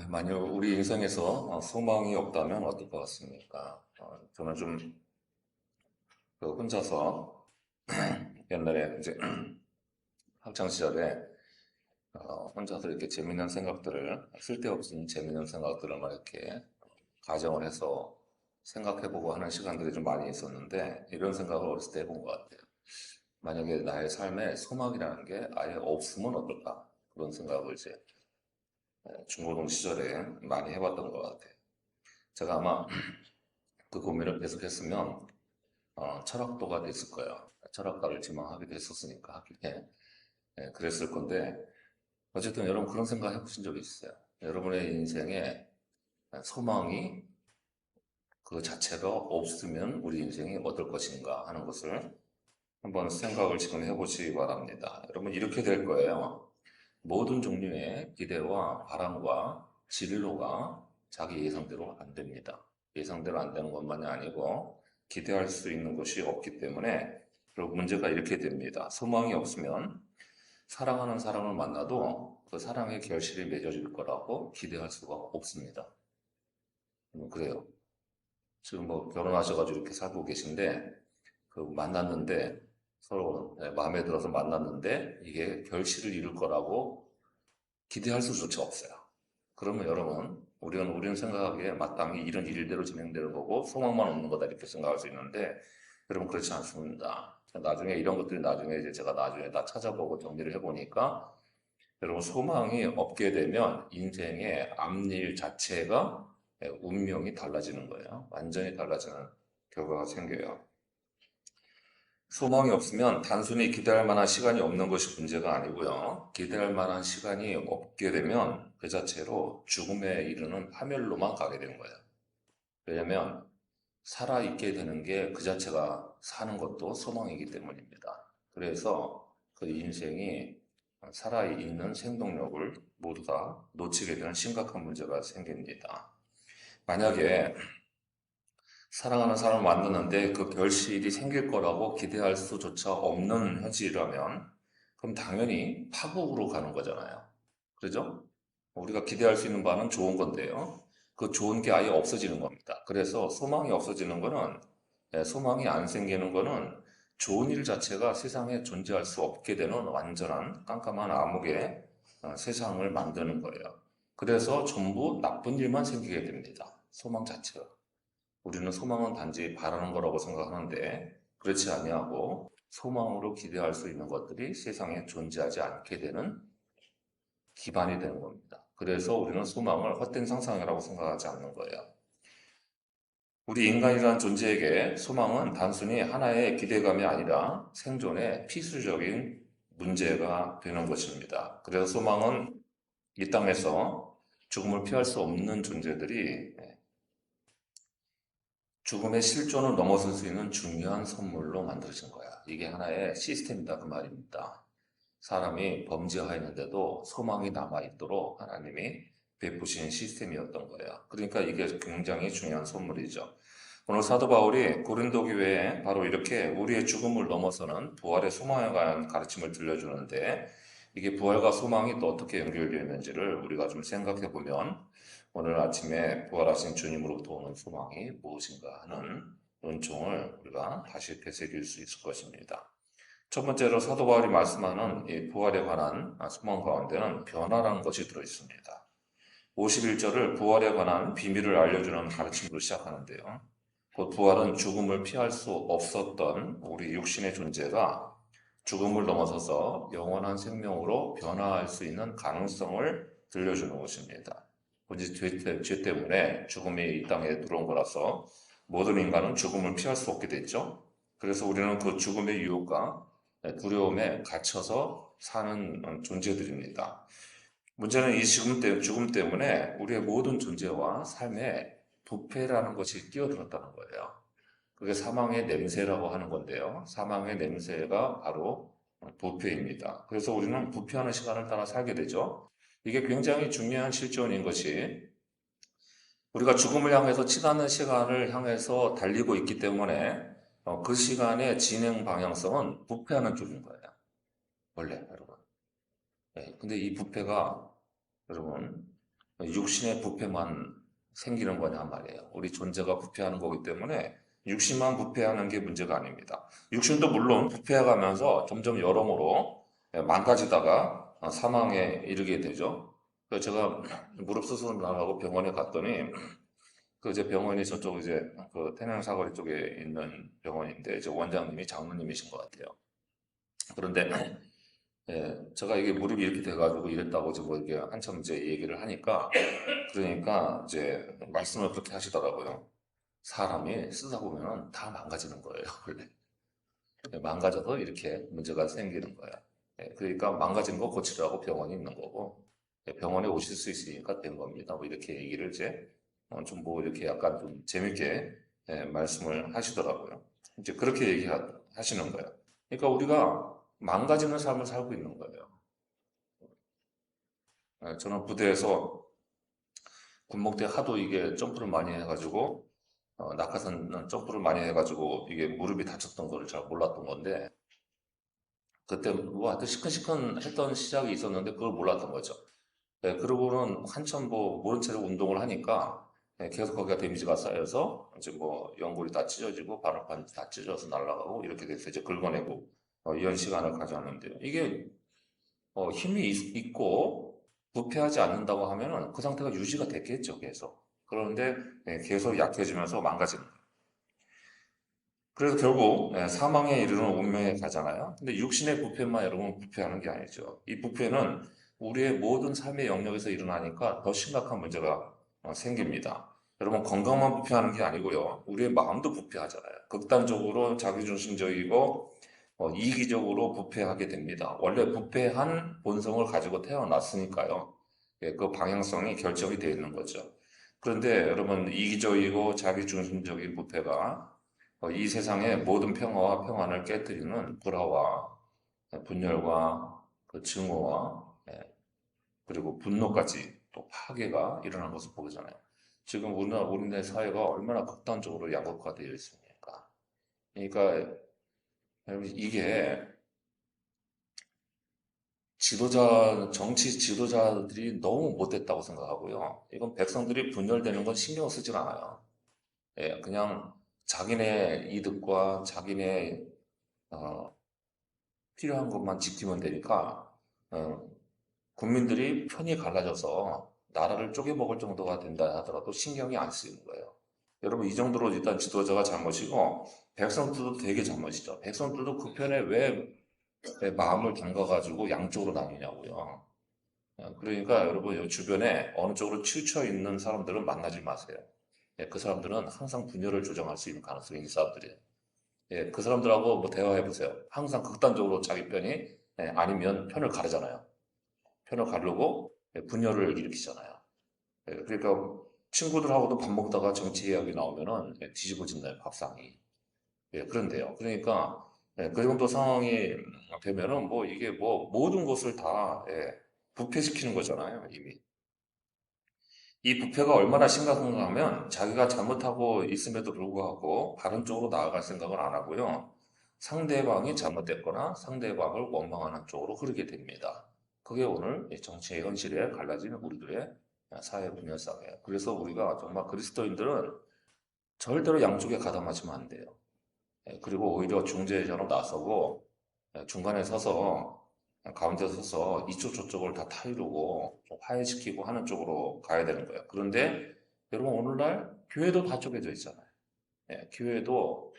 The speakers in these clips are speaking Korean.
만약 우리 인생에서 소망이 없다면 어떨 것 같습니까? 저는 좀 혼자서 옛날에 이제 학창 시절에 혼자서 이렇게 재밌는 생각들을 쓸데없는 재밌는 생각들을 막 이렇게 가정을 해서 생각해보고 하는 시간들이 좀 많이 있었는데 이런 생각을 어렸을 때 해본 것 같아요. 만약에 나의 삶에 소망이라는 게 아예 없으면 어떨까? 그런 생각을 이제 중고등 시절에 많이 해봤던 것 같아요. 제가 아마 그 고민을 계속했으면 철학도가 됐을 거예요. 철학가를 지망하게 됐었으니까 하길래 그랬을 건데 어쨌든 여러분 그런 생각 해보신 적 있어요? 여러분의 인생에 소망이 그 자체가 없으면 우리 인생이 어떨 것인가 하는 것을 한번 생각을 지금 해보시기 바랍니다. 여러분 이렇게 될 거예요. 모든 종류의 기대와 바람과 진로가 자기 예상대로 안 됩니다. 예상대로 안 되는 것만이 아니고 기대할 수 있는 것이 없기 때문에 그리고 문제가 이렇게 됩니다. 소망이 없으면 사랑하는 사람을 만나도 그 사랑의 결실이 맺어질 거라고 기대할 수가 없습니다. 그래요. 지금 뭐 결혼하셔가지고 이렇게 살고 계신데 그 만났는데 서로 마음에 들어서 만났는데 이게 결실을 이룰 거라고 기대할 수조차 없어요. 그러면 여러분, 우리는 생각하기에 마땅히 이런 일대로 진행되는 거고 소망만 없는 거다 이렇게 생각할 수 있는데 여러분 그렇지 않습니다. 나중에 이런 것들이 나중에 이제 제가 나중에 다 찾아보고 정리를 해보니까 여러분 소망이 없게 되면 인생의 앞일 자체가 운명이 달라지는 거예요. 완전히 달라지는 결과가 생겨요. 소망이 없으면 단순히 기대할 만한 시간이 없는 것이 문제가 아니고요. 기대할 만한 시간이 없게 되면 그 자체로 죽음에 이르는 파멸로만 가게 되는 거예요. 왜냐하면 살아있게 되는 게 그 자체가 사는 것도 소망이기 때문입니다. 그래서 그 인생이 살아있는 생동력을 모두 다 놓치게 되는 심각한 문제가 생깁니다. 만약에 사랑하는 사람을 만나는데 그 결실이 생길 거라고 기대할 수조차 없는 현실이라면 그럼 당연히 파국으로 가는 거잖아요. 그죠? 우리가 기대할 수 있는 바는 좋은 건데요. 그 좋은 게 아예 없어지는 겁니다. 그래서 소망이 없어지는 거는 소망이 안 생기는 거는 좋은 일 자체가 세상에 존재할 수 없게 되는 완전한 깜깜한 암흑의 세상을 만드는 거예요. 그래서 전부 나쁜 일만 생기게 됩니다. 소망 자체가. 우리는 소망은 단지 바라는 거라고 생각하는데 그렇지 아니하고 소망으로 기대할 수 있는 것들이 세상에 존재하지 않게 되는 기반이 되는 겁니다. 그래서 우리는 소망을 헛된 상상이라고 생각하지 않는 거예요. 우리 인간이라는 존재에게 소망은 단순히 하나의 기대감이 아니라 생존의 필수적인 문제가 되는 것입니다. 그래서 소망은 이 땅에서 죽음을 피할 수 없는 존재들이 죽음의 실존을 넘어설 수 있는 중요한 선물로 만들어진 거야. 이게 하나의 시스템이다 그 말입니다. 사람이 범죄하였는데도 소망이 남아있도록 하나님이 베푸신 시스템이었던 거예요. 그러니까 이게 굉장히 중요한 선물이죠. 오늘 사도 바울이 고린도 교회에 바로 이렇게 우리의 죽음을 넘어서는 부활의 소망에 관한 가르침을 들려주는데 이게 부활과 소망이 또 어떻게 연결되어 있는지를 우리가 좀 생각해 보면 오늘 아침에 부활하신 주님으로부터 오는 소망이 무엇인가 하는 은총을 우리가 다시 되새길 수 있을 것입니다. 첫 번째로 사도 바울이 말씀하는 이 부활에 관한 소망 가운데는 변화라는 것이 들어있습니다. 51절을 부활에 관한 비밀을 알려주는 가르침으로 시작하는데요. 곧 부활은 죽음을 피할 수 없었던 우리 육신의 존재가 죽음을 넘어서서 영원한 생명으로 변화할 수 있는 가능성을 들려주는 것입니다. 오직 죄 때문에 죽음이 이 땅에 들어온 거라서 모든 인간은 죽음을 피할 수 없게 됐죠. 그래서 우리는 그 죽음의 유혹과 두려움에 갇혀서 사는 존재들입니다. 문제는 이 죽음 때문에 우리의 모든 존재와 삶에 부패라는 것이 끼어들었다는 거예요. 그게 사망의 냄새라고 하는 건데요. 사망의 냄새가 바로 부패입니다. 그래서 우리는 부패하는 시간을 따라 살게 되죠. 이게 굉장히 중요한 실존인 것이 우리가 죽음을 향해서 치닫는 시간을 향해서 달리고 있기 때문에 그 시간의 진행 방향성은 부패하는 쪽인 거예요. 원래 여러분. 네, 근데 이 부패가 여러분 육신의 부패만 생기는 거냐 말이에요. 우리 존재가 부패하는 거기 때문에 육신만 부패하는 게 문제가 아닙니다. 육신도 물론 부패해가면서 점점 여러모로 망가지다가 사망에 이르게 되죠. 그래서 제가 무릎 수술을 나가고 병원에 갔더니 그 이제 병원이 저쪽 이제 그 태릉 사거리 쪽에 있는 병원인데 이제 원장님이 장로님이신 것 같아요. 그런데 제가 이게 무릎이 이렇게 돼가지고 이랬다고 지금 뭐 이렇게 한참 이제 얘기를 하니까 그러니까 이제 말씀을 그렇게 하시더라고요. 사람이 쓰다 보면 다 망가지는 거예요, 원래. 망가져서 이렇게 문제가 생기는 거야. 그러니까 망가진 거 고치려고 병원이 있는 거고, 병원에 오실 수 있으니까 된 겁니다. 뭐 이렇게 얘기를 이제 좀 뭐 이렇게 약간 좀 재밌게 말씀을 하시더라고요. 이제 그렇게 얘기하시는 거예요. 그러니까 우리가 망가지는 삶을 살고 있는 거예요. 저는 부대에서 군목 때 하도 이게 점프를 많이 해가지고 낙하산 점프를 많이 해가지고 이게 무릎이 다쳤던 거를 잘 몰랐던 건데 그때 뭐 하여튼 시큰시큰 했던 시작이 있었는데 그걸 몰랐던 거죠. 그러고는 한참 뭐 모른 채로 운동을 하니까 계속 거기가 데미지가 쌓여서 이제 뭐 연골이 다 찢어지고 발을판 다 찢어져서 날아가고 이렇게 돼서 이제 긁어내고 이런 시간을 가져왔는데요. 이게 힘이 있고 부패하지 않는다고 하면은 그 상태가 유지가 됐겠죠, 계속. 그런데 계속 약해지면서 망가지는 거예요. 그래서 결국 사망에 이르는 운명에 가잖아요. 근데 육신의 부패만 여러분 부패하는 게 아니죠. 이 부패는 우리의 모든 삶의 영역에서 일어나니까 더 심각한 문제가 생깁니다. 여러분 건강만 부패하는 게 아니고요. 우리의 마음도 부패하잖아요. 극단적으로 자기중심적이고 이기적으로 부패하게 됩니다. 원래 부패한 본성을 가지고 태어났으니까요. 그 방향성이 결정이 되어 있는 거죠. 그런데 여러분 이기적이고 자기중심적인 부패가 이 세상의 모든 평화와 평안을 깨뜨리는 불화와 분열과 그 증오와 그리고 분노까지 또 파괴가 일어난 것을 보잖아요. 지금 우리네 사회가 얼마나 극단적으로 양극화되어 있습니까? 그러니까 여러분 이게 정치 지도자들이 너무 못됐다고 생각하고요. 이건 백성들이 분열되는 건 신경 쓰질 않아요. 그냥 자기네 이득과 자기네 어, 필요한 것만 지키면 되니까 어, 국민들이 편이 갈라져서 나라를 쪼개먹을 정도가 된다 하더라도 신경이 안 쓰이는 거예요. 여러분 이 정도로 일단 지도자가 잘못이고 백성들도 되게 잘못이죠. 백성들도 그 편에 왜 마음을 담가가지고 양쪽으로 나뉘냐고요. 그러니까 여러분 이 주변에 어느 쪽으로 치우쳐 있는 사람들은 만나지 마세요. 그 사람들은 항상 분열을 조장할 수 있는 가능성이 있는 사람들이에요. 그 사람들하고 뭐 대화해 보세요. 항상 극단적으로 자기 편이 아니면 편을 가르잖아요. 편을 가르고 분열을 일으키잖아요. 그러니까 친구들하고도 밥 먹다가 정치 이야기 나오면은 뒤집어진다요, 밥상이. 그런데요. 그러니까 그 정도 상황이 되면은 뭐 이게 뭐 모든 것을 다 부패시키는 거잖아요, 이미. 이 부패가 얼마나 심각한가 하면 자기가 잘못하고 있음에도 불구하고 바른 쪽으로 나아갈 생각을 안 하고요. 상대방이 잘못됐거나 상대방을 원망하는 쪽으로 흐르게 됩니다. 그게 오늘 이 정치의 현실에 갈라지는 우리들의 사회 분열상이에요. 그래서 우리가 정말 그리스도인들은 절대로 양쪽에 가담하시면 안 돼요. 그리고 오히려 중재자로 나서고 중간에 서서 가운데 서서 이쪽 저쪽을 다 타이르고 좀 화해시키고 하는 쪽으로 가야 되는 거예요. 그런데 여러분 오늘날 교회도 다 쪼개져 있잖아요. 교회도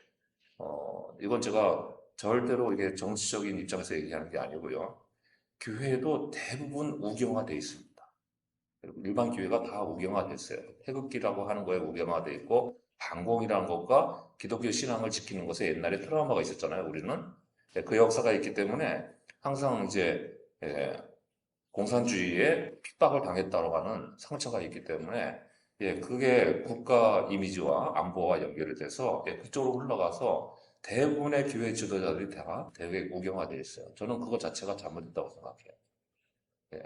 이건 제가 절대로 이게 정치적인 입장에서 얘기하는 게 아니고요. 교회도 대부분 우경화돼 있습니다. 그리고 일반 교회가 다 우경화됐어요. 태극기라고 하는 거에 우경화돼 있고 반공이라는 것과 기독교 신앙을 지키는 것에 옛날에 트라우마가 있었잖아요. 우리는 그 역사가 있기 때문에 항상 이제 공산주의에 핍박을 당했다고 하는 상처가 있기 때문에 그게 국가 이미지와 안보와 연결이 돼서 그쪽으로 흘러가서 대부분의 교회 지도자들이 다 되게 우경화되어 있어요. 저는 그거 자체가 잘못됐다고 생각해요. 예.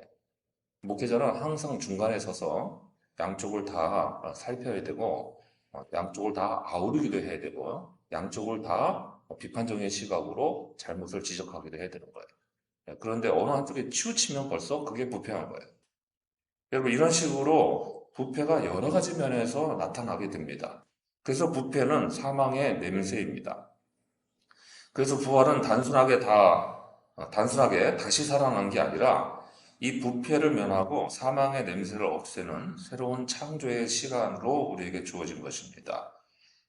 목회자는 항상 중간에 서서 양쪽을 다 살펴야 되고 양쪽을 다 아우르기도 해야 되고 양쪽을 다 비판적인 시각으로 잘못을 지적하기도 해야 되는 거예요. 그런데 어느 한쪽에 치우치면 벌써 그게 부패한 거예요. 여러분, 이런 식으로 부패가 여러 가지 면에서 나타나게 됩니다. 그래서 부패는 사망의 냄새입니다. 그래서 부활은 단순하게 다시 살아난 게 아니라 이 부패를 면하고 사망의 냄새를 없애는 새로운 창조의 시간으로 우리에게 주어진 것입니다.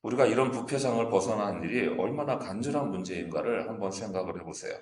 우리가 이런 부패상을 벗어나는 일이 얼마나 간절한 문제인가를 한번 생각을 해보세요.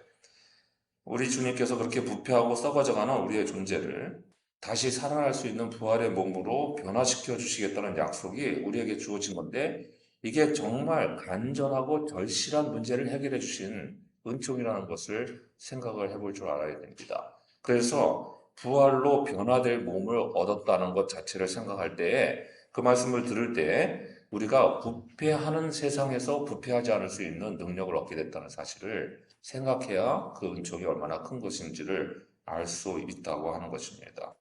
우리 주님께서 그렇게 부패하고 썩어져가는 우리의 존재를 다시 살아날 수 있는 부활의 몸으로 변화시켜 주시겠다는 약속이 우리에게 주어진 건데, 이게 정말 간절하고 절실한 문제를 해결해 주신 은총이라는 것을 생각을 해볼 줄 알아야 됩니다. 그래서 부활로 변화될 몸을 얻었다는 것 자체를 생각할 때에, 그 말씀을 들을 때에 우리가 부패하는 세상에서 부패하지 않을 수 있는 능력을 얻게 됐다는 사실을 생각해야 그 은총이 얼마나 큰 것인지를 알 수 있다고 하는 것입니다.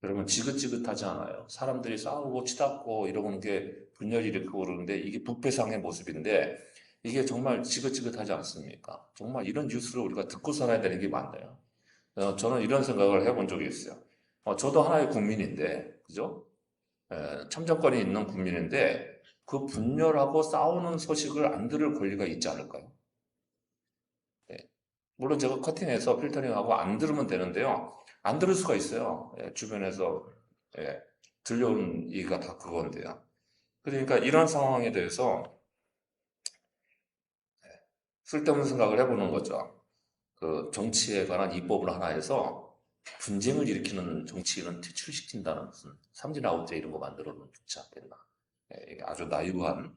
여러분, 지긋지긋하지 않아요? 사람들이 싸우고 치닫고 이러는 게 분열이 일으키고 그러는데, 이게 부패상의 모습인데 이게 정말 지긋지긋하지 않습니까? 정말 이런 뉴스를 우리가 듣고 살아야 되는 게 맞나요? 저는 이런 생각을 해본 적이 있어요. 저도 하나의 국민인데, 그죠? 참정권이 있는 국민인데 그 분열하고 싸우는 소식을 안 들을 권리가 있지 않을까요? 예. 물론 제가 커팅해서 필터링하고 안 들으면 되는데요. 안 들을 수가 있어요. 주변에서 예, 들려오는 얘기가 다 그건데요. 그러니까 이런 상황에 대해서 쓸데없는 생각을 해보는 거죠. 그 정치에 관한 입법을 하나 해서 분쟁을 일으키는 정치인은 퇴출시킨다는 무슨 삼진 아웃제 이런 거 만들어 놓으면 좋지 않겠나. 이게 아주 나이브한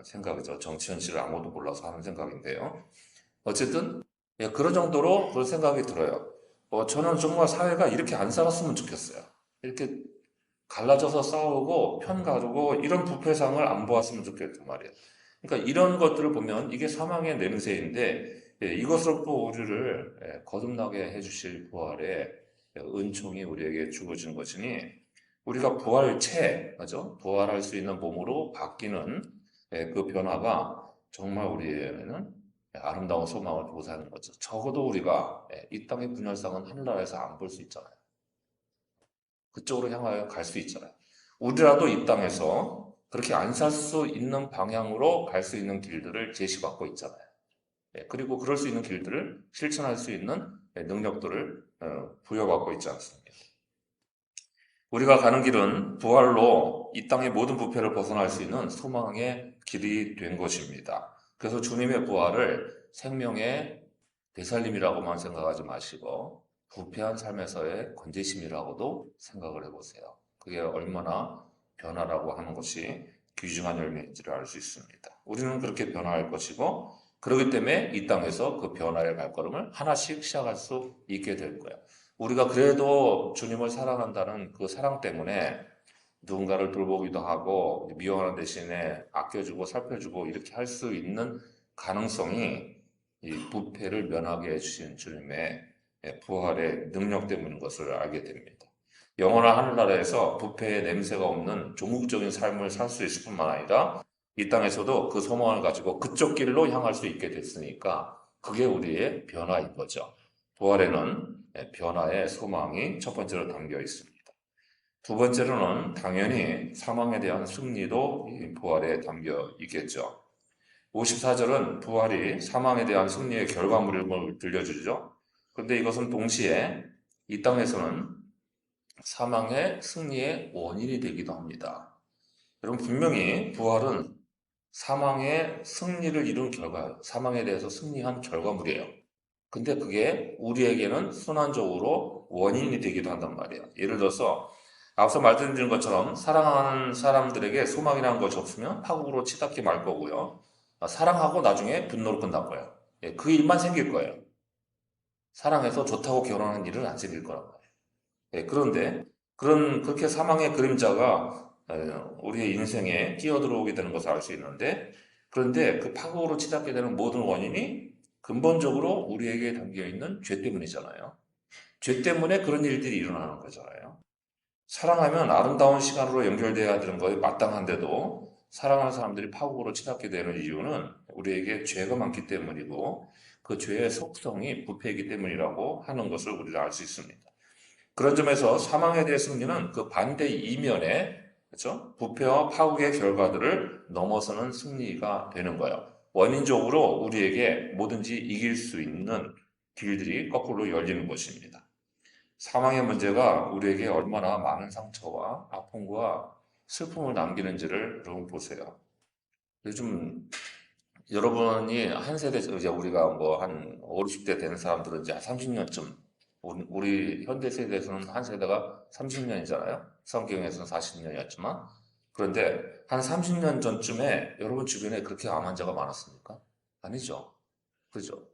생각이죠. 정치 현실을 아무도 몰라서 하는 생각인데요. 어쨌든 그런 정도로 그런 생각이 들어요. 저는 정말 사회가 이렇게 안 살았으면 좋겠어요. 이렇게 갈라져서 싸우고 편 가르고 이런 부패상을 안 보았으면 좋겠단 말이에요. 그러니까 이런 것들을 보면 이게 사망의 냄새인데, 이것으로부터 우리를 거듭나게 해주실 부활의 은총이 우리에게 주어진 것이니, 우리가 부활체, 그죠? 부활할 수 있는 몸으로 바뀌는 그 변화가 정말 우리에게는 아름다운 소망을 보고 사는 거죠. 적어도 우리가 이 땅의 분열상은 하늘나라에서 안 볼 수 있잖아요. 그쪽으로 향하여 갈 수 있잖아요. 우리라도 이 땅에서 그렇게 안 살 수 있는 방향으로 갈 수 있는 길들을 제시받고 있잖아요. 그리고 그럴 수 있는 길들을 실천할 수 있는 능력들을 부여받고 있지 않습니까? 우리가 가는 길은 부활로 이 땅의 모든 부패를 벗어날 수 있는 소망의 길이 된 것입니다. 그래서 주님의 부활을 생명의 되살림이라고만 생각하지 마시고 부패한 삶에서의 건재심이라고도 생각을 해보세요. 그게 얼마나 변화라고 하는 것이 귀중한 열매인지를 알 수 있습니다. 우리는 그렇게 변화할 것이고, 그렇기 때문에 이 땅에서 그 변화의 발걸음을 하나씩 시작할 수 있게 될 거예요. 우리가 그래도 주님을 사랑한다는 그 사랑 때문에 누군가를 돌보기도 하고 미워하는 대신에 아껴주고 살펴주고 이렇게 할 수 있는 가능성이 이 부패를 면하게 해주신 주님의 부활의 능력 때문인 것을 알게 됩니다. 영원한 하늘나라에서 부패의 냄새가 없는 종국적인 삶을 살 수 있을 뿐만 아니라 이 땅에서도 그 소망을 가지고 그쪽 길로 향할 수 있게 됐으니까 그게 우리의 변화인 거죠. 부활에는 변화의 소망이 첫 번째로 담겨 있습니다. 두 번째로는 당연히 사망에 대한 승리도 이 부활에 담겨 있겠죠. 54절은 부활이 사망에 대한 승리의 결과물을 들려주죠. 그런데 이것은 동시에 이 땅에서는 사망의 승리의 원인이 되기도 합니다. 여러분, 분명히 부활은 사망의 승리를 이룬 결과, 사망에 대해서 승리한 결과물이에요. 근데 그게 우리에게는 순환적으로 원인이 되기도 한단 말이에요. 예를 들어서 앞서 말씀드린 것처럼 사랑하는 사람들에게 소망이라는 것이 없으면 파국으로 치닫게 말 거고요. 사랑하고 나중에 분노로 끝날 거예요. 그 일만 생길 거예요. 사랑해서 좋다고 결혼하는 일은 안 생길 거라고. 그런데 그렇게 사망의 그림자가 우리의 인생에 끼어들어오게 되는 것을 알 수 있는데, 그런데 그 파국으로 치닫게 되는 모든 원인이 근본적으로 우리에게 담겨 있는 죄 때문이잖아요. 죄 때문에 그런 일들이 일어나는 거잖아요. 사랑하면 아름다운 시간으로 연결돼야 되는 것이 마땅한데도 사랑하는 사람들이 파국으로 치닫게 되는 이유는 우리에게 죄가 많기 때문이고, 그 죄의 속성이 부패이기 때문이라고 하는 것을 우리가 알 수 있습니다. 그런 점에서 사망에 대해 승리는 그 반대 이면에 그렇죠? 부패와 파국의 결과들을 넘어서는 승리가 되는 거예요. 원인적으로 우리에게 뭐든지 이길 수 있는 길들이 거꾸로 열리는 것입니다. 사망의 문제가 우리에게 얼마나 많은 상처와 아픔과 슬픔을 남기는지를 여러분 보세요. 요즘 여러분이 한 세대, 이제 우리가 뭐 한 5, 60대 되는 사람들은 이제 30년쯤, 우리 현대 세대에서는 한 세대가 30년이잖아요. 성경에서는 40년이었지만. 그런데 한 30년 전쯤에 여러분 주변에 그렇게 암 환자가 많았습니까? 아니죠. 그죠?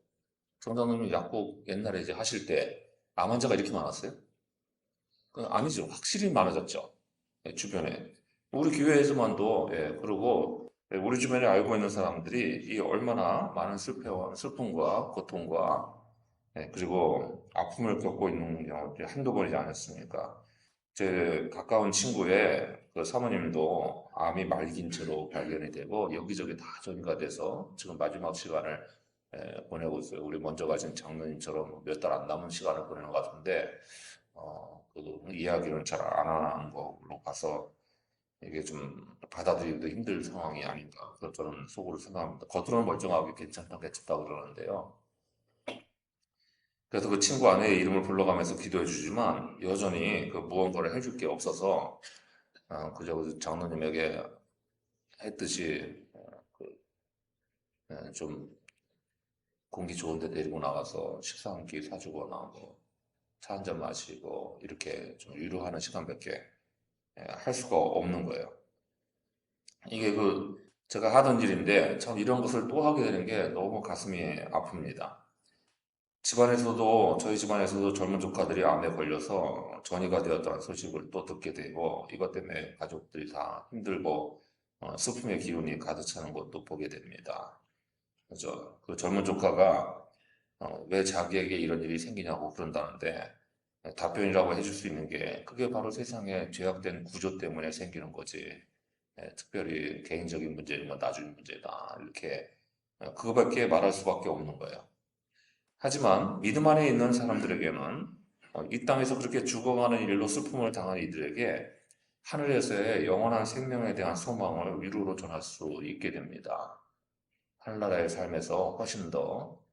정장님이 약국 옛날에 이제 하실 때 암 환자가 이렇게 많았어요? 아니죠. 확실히 많아졌죠. 예, 주변에. 우리 교회에서만도, 예, 그리고 예, 우리 주변에 알고 있는 사람들이 이 얼마나 많은 슬픔과 고통과 예, 그리고 아픔을 겪고 있는 경우들이 한두 번이지 않았습니까? 제 가까운 친구의 그 사모님도 암이 말긴 채로 발견이 되고 여기저기 다 전이가 돼서 지금 마지막 시간을 보내고 있어요. 우리 먼저 가신 장로님처럼 몇 달 안 남은 시간을 보내는 것 같은데 그 이야기를 잘 안 하는 걸로 봐서 이게 좀 받아들이기도 힘들 상황이 아닌가. 그래서 저는 속으로 생각합니다. 겉으로는 멀쩡하게 괜찮다, 괜찮다 그러는데요. 그래서 그 친구 아내의 이름을 불러가면서 기도해 주지만 여전히 그 무언가를 해줄 게 없어서 그저 그 장로님에게 했듯이 좀 공기 좋은 데 데리고 나가서 식사 한 끼 사주거나 뭐 차 한 잔 마시고 이렇게 좀 위로하는 시간밖에 할 수가 없는 거예요. 이게 그 제가 하던 일인데 참 이런 것을 또 하게 되는 게 너무 가슴이 아픕니다. 집안에서도 저희 집안에서도 젊은 조카들이 암에 걸려서 전이가 되었다는 소식을 또 듣게 되고 이것 때문에 가족들이 다 힘들고 슬픔의 기운이 가득 차는 것도 보게 됩니다. 그죠? 그 젊은 조카가 왜 자기에게 이런 일이 생기냐고 그런다는데 답변이라고 해줄 수 있는 게 그게 바로 세상의 죄악된 구조 때문에 생기는 거지. 특별히 개인적인 문제는 뭐 나중 문제다. 이렇게 그거밖에 말할 수밖에 없는 거예요. 하지만 믿음 안에 있는 사람들에게는 이 땅에서 그렇게 죽어가는 일로 슬픔을 당한 이들에게 하늘에서의 영원한 생명에 대한 소망을 위로로 전할 수 있게 됩니다. 하늘나라의 삶에서 훨씬 더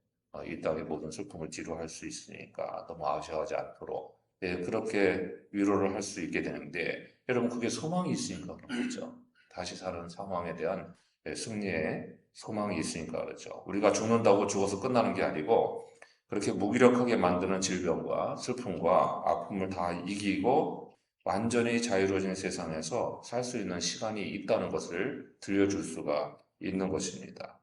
이 땅의 모든 슬픔을 뒤로할 수 있으니까 너무 아쉬워하지 않도록 예, 그렇게 위로를 할 수 있게 되는데 여러분 그게 소망이 있으니까 그런 거죠. 다시 사는 상황에 대한 승리의 소망이 있으니까 그렇죠. 우리가 죽는다고 죽어서 끝나는 게 아니고 그렇게 무기력하게 만드는 질병과 슬픔과 아픔을 다 이기고 완전히 자유로워진 세상에서 살 수 있는 시간이 있다는 것을 들려줄 수가 있는 것입니다.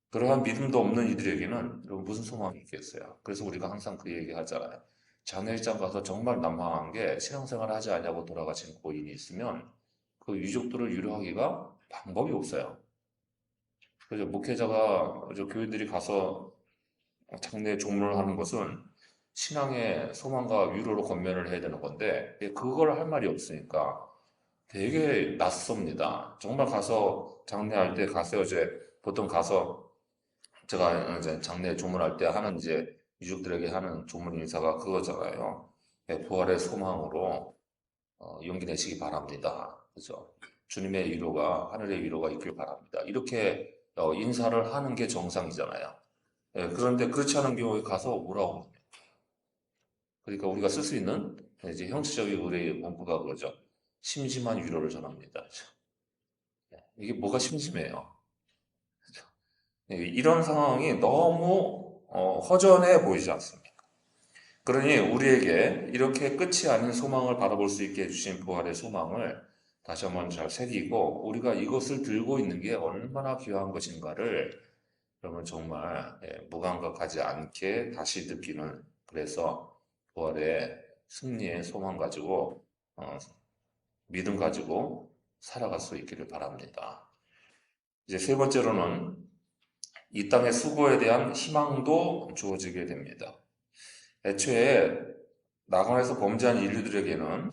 그러한 믿음도 없는 이들에게는 여러분 무슨 소망이 있겠어요? 그래서 우리가 항상 그 얘기 하잖아요. 장례식장 가서 정말 난망한 게 신앙생활 하지 않냐고 돌아가신 고인이 있으면 그 유족들을 위로하기가 방법이 없어요. 그래서 목회자가 저 교인들이 가서 장례 종로를 하는 것은 신앙의 소망과 위로로 권면을 해야 되는 건데 그걸 할 말이 없으니까 되게 낯섭니다. 정말 가서 장례할 때 가서 이제 보통 가서 제가 이제 장례 조문할 때 하는 이제 유족들에게 하는 조문 인사가 그거잖아요. 부활의 소망으로 용기 내시기 바랍니다. 그죠? 주님의 위로가 하늘의 위로가 있길 바랍니다. 이렇게 인사를 하는 게 정상이잖아요. 그런데 그렇지 않은 경우에 가서 뭐라고 그러냐. 그러니까 우리가 쓸 수 있는 이제 형식적인 우리 문구가 그거죠. 심심한 위로를 전합니다. 이게 뭐가 심심해요? 이런 상황이 너무 허전해 보이지 않습니까? 그러니 우리에게 이렇게 끝이 아닌 소망을 바라볼 수 있게 해주신 부활의 소망을 다시 한번 잘 새기고 우리가 이것을 들고 있는 게 얼마나 귀한 것인가를 여러분 정말 무감각하지 않게 다시 느끼는 그래서 부활의 승리의 소망 가지고 어, 믿음 가지고 살아갈 수 있기를 바랍니다. 이제 세 번째로는 이 땅의 수고에 대한 희망도 주어지게 됩니다. 애초에 낙원에서 범죄한 인류들에게는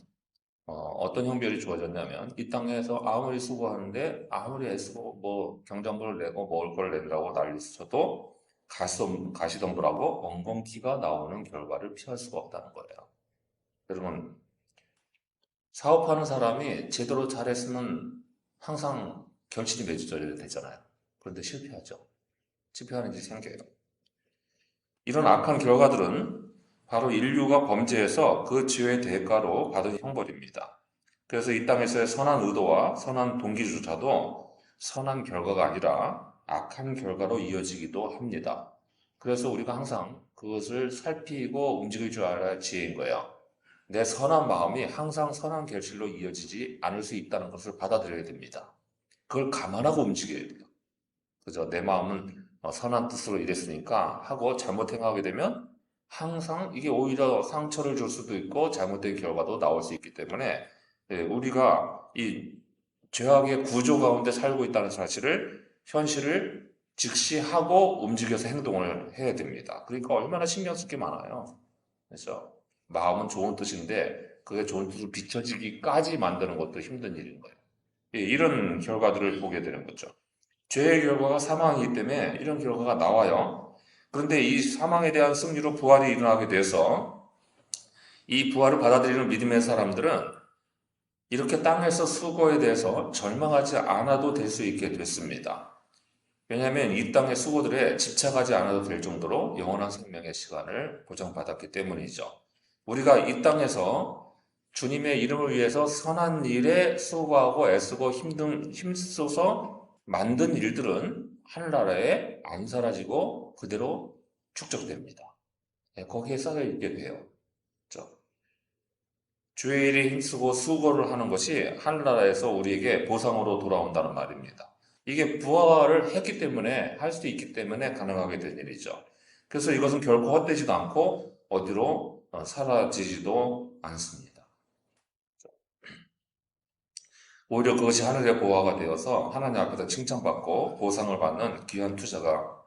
떤 형벌이 주어졌냐면 이 땅에서 아무리 수고하는데 아무리 애쓰고 뭐 경작물을 내고 먹을 걸 내느라고 난리 쳐도 가시덤불하고 엉겅퀴가 나오는 결과를 피할 수가 없다는 거예요. 여러분, 사업하는 사람이 제대로 잘했으면 항상 결실이 맺어져야 되잖아요. 그런데 실패하죠. 실패하는 일이 생겨요. 이런 악한 결과들은 바로 인류가 범죄해서 그 죄의 대가로 받은 형벌입니다. 그래서 이 땅에서의 선한 의도와 선한 동기조차도 선한 결과가 아니라 악한 결과로 이어지기도 합니다. 그래서 우리가 항상 그것을 살피고 움직일 줄 알아야 할 지혜인 거예요. 내 선한 마음이 항상 선한 결실로 이어지지 않을 수 있다는 것을 받아들여야 됩니다. 그걸 감안하고 움직여야 돼요. 그죠? 내 마음은 선한 뜻으로 일했으니까 하고 잘못 행하게 되면 항상 이게 오히려 상처를 줄 수도 있고 잘못된 결과도 나올 수 있기 때문에 우리가 이 죄악의 구조 가운데 살고 있다는 사실을 현실을 직시하고 움직여서 행동을 해야 됩니다. 그러니까 얼마나 신경 쓸 게 많아요. 그래서 마음은 좋은 뜻인데 그게 좋은 뜻으로 비춰지기까지 만드는 것도 힘든 일인 거예요. 이런 결과들을 보게 되는 거죠. 죄의 결과가 사망이기 때문에 이런 결과가 나와요. 그런데 이 사망에 대한 승리로 부활이 일어나게 돼서 이 부활을 받아들이는 믿음의 사람들은 이렇게 땅에서 수고에 대해서 절망하지 않아도 될 수 있게 됐습니다. 왜냐하면 이 땅의 수고들에 집착하지 않아도 될 정도로 영원한 생명의 시간을 보장받았기 때문이죠. 우리가 이 땅에서 주님의 이름을 위해서 선한 일에 수고하고 애쓰고 힘써서 만든 일들은 하늘나라에 안 사라지고 그대로 축적됩니다. 거기에 쌓여 있게 돼요. 그렇죠? 주의 일에 힘쓰고 수고를 하는 것이 하늘나라에서 우리에게 보상으로 돌아온다는 말입니다. 이게 부활을 했기 때문에 할 수 있기 때문에 가능하게 된 일이죠. 그래서 이것은 결코 헛되지도 않고 어디로 사라지지도 않습니다. 오히려 그것이 하늘의 보화가 되어서 하나님 앞에서 칭찬받고 보상을 받는 귀한 투자가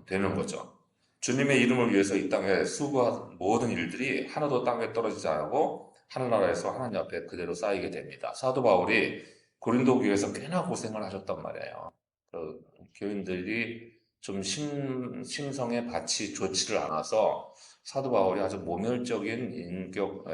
되는 거죠. 주님의 이름을 위해서 이 땅에 수고한 모든 일들이 하나도 땅에 떨어지지 않고 하늘나라에서 하나님 앞에 그대로 쌓이게 됩니다. 사도 바울이 고린도 교회에서 꽤나 고생을 하셨단 말이에요. 그 교인들이 좀 심성에 밭이 좋지를 않아서 사도 바울이 아주 모멸적인 인격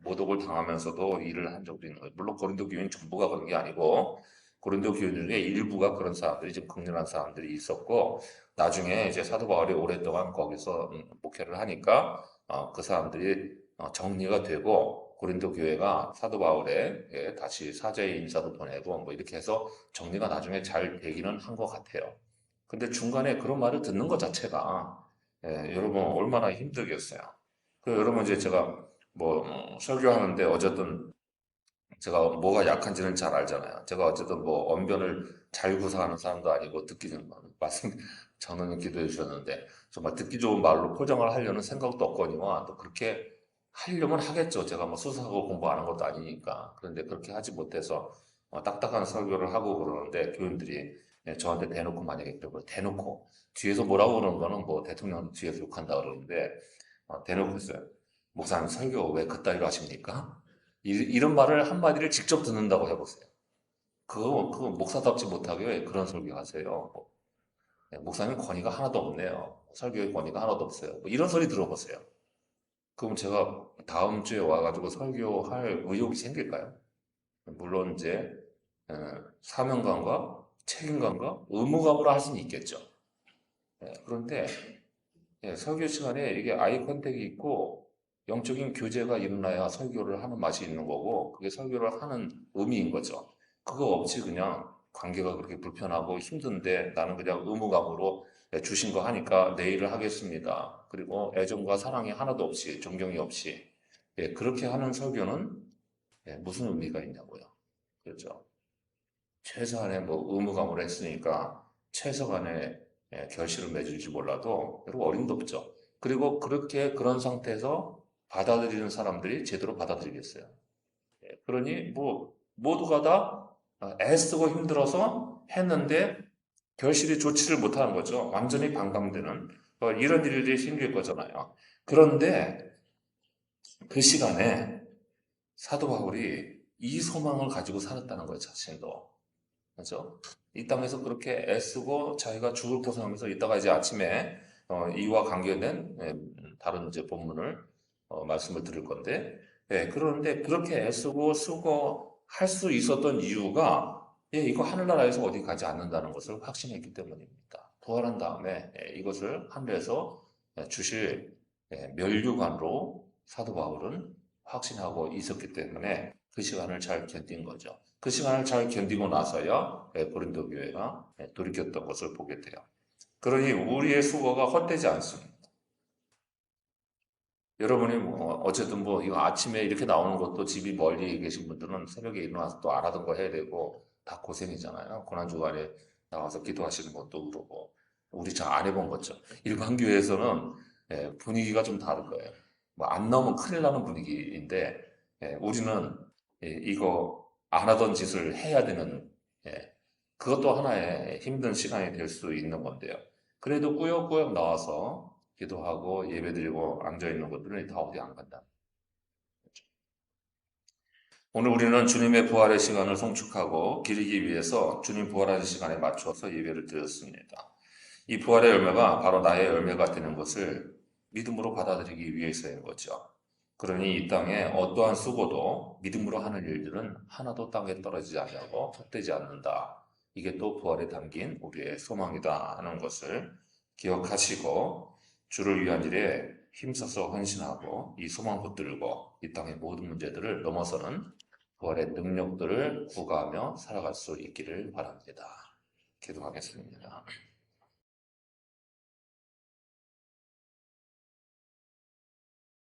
모독을 당하면서도 일을 한 적도 있는 거예요. 물론 고린도 교인 전부가 그런 게 아니고 고린도 교인 중에 일부가 그런 사람들이 좀 극렬한 사람들이 있었고 나중에 이제 사도 바울이 오랫동안 거기서 목회를 하니까 그 사람들이 정리가 되고 고린도 교회가 사도 바울에 다시 사죄의 인사도 보내고 뭐 이렇게 해서 정리가 나중에 잘 되기는 한 것 같아요. 근데 중간에 그런 말을 듣는 것 자체가 여러분 얼마나 힘들겠어요. 그 여러분 이제 제가 뭐 설교하는데 어쨌든 제가 뭐가 약한지는 잘 알잖아요. 제가 어쨌든 뭐 언변을 잘 구사하는 사람도 아니고 듣기 좀 말씀 전하는 기도해 주셨는데 정말 듣기 좋은 말로 포장을 하려는 생각도 없거니와 또 그렇게 하려면 하겠죠. 제가 뭐 수사하고 공부 안 한 것도 아니니까. 그런데 그렇게 하지 못해서 딱딱한 설교를 하고 그러는데 교인들이 저한테 대놓고 만약에 그러고 대놓고 뒤에서 뭐라고 그러는 거는 뭐 대통령 뒤에서 욕한다 그러는데 대놓고 했어요. 목사님 설교 왜 그따위로 하십니까? 이런 말을 한마디를 직접 듣는다고 해보세요. 그거 목사답지 못하게 왜 그런 설교 하세요? 뭐, 목사님 권위가 하나도 없네요. 설교의 권위가 하나도 없어요. 뭐 이런 소리 들어보세요. 그럼 제가 다음 주에 와가지고 설교할 의욕이 생길까요? 물론 이제 어, 사명감과 책임감과 의무감으로 할 수는 있겠죠. 그런데 설교 시간에 이게 아이 컨택이 있고 영적인 교제가 일어나야 설교를 하는 맛이 있는 거고 그게 설교를 하는 의미인 거죠. 그거 없이 그냥 관계가 그렇게 불편하고 힘든데 나는 그냥 의무감으로 주신 거 하니까 내일을 하겠습니다. 그리고 애정과 사랑이 하나도 없이 존경이 없이 그렇게 하는 설교는 무슨 의미가 있냐고요. 그렇죠. 최소한의 뭐 의무감으로 했으니까 최소한의 결실을 맺을지 몰라도 별로 어림도 없죠. 그리고 그렇게 그런 상태에서 받아들이는 사람들이 제대로 받아들이겠어요. 그러니 뭐 모두가 다 애쓰고 힘들어서 했는데 결실이 좋지를 못하는 거죠. 완전히 반감되는 이런 일들이 생길 거잖아요. 그런데 그 시간에 사도 바울이 이 소망을 가지고 살았다는 거예요, 자신도. 그렇죠? 이 땅에서 그렇게 애쓰고 자기가 죽을 고생하면서 이따가 이제 아침에 이와 관계된 다른 이제 본문을 말씀을 드릴 건데 그런데 그렇게 애쓰고 쓰고 할 수 있었던 이유가 이거 하늘나라에서 어디 가지 않는다는 것을 확신했기 때문입니다. 부활한 다음에 이것을 하늘에서 주실 면류관으로 사도 바울은 확신하고 있었기 때문에 그 시간을 잘 견딘 거죠. 그 시간을 잘 견디고 나서야 고린도 교회가 돌이켰던 것을 보게 돼요. 그러니 우리의 수고가 헛되지 않습니다. 여러분이 어쨌든 이거 아침에 이렇게 나오는 것도 집이 멀리 계신 분들은 새벽에 일어나서 또 알아둔 거 해야 되고 다 고생이잖아요. 고난주간에 나와서 기도하시는 것도 그러고 우리 잘 안 해본 거죠. 일반 교회에서는 분위기가 좀 다른 거예요. 안 나오면 큰일 나는 분위기인데 우리는 이거 안 하던 짓을 해야 되는 그것도 하나의 힘든 시간이 될 수 있는 건데요. 그래도 꾸역꾸역 나와서 기도하고 예배드리고 앉아있는 것들은 다 어디 안 간다. 오늘 우리는 주님의 부활의 시간을 송축하고 기리기 위해서 주님 부활하는 시간에 맞춰서 예배를 드렸습니다. 이 부활의 열매가 바로 나의 열매가 되는 것을 믿음으로 받아들이기 위해서인 거죠. 그러니 이 땅에 어떠한 수고도 믿음으로 하는 일들은 하나도 땅에 떨어지지 않냐고 헛되지 않는다. 이게 또 부활에 담긴 우리의 소망이다 하는 것을 기억하시고 주를 위한 일에 힘써서 헌신하고 이 소망 붙들고 이 땅의 모든 문제들을 넘어서는 부활의 능력들을 구가하며 살아갈 수 있기를 바랍니다. 기도하겠습니다.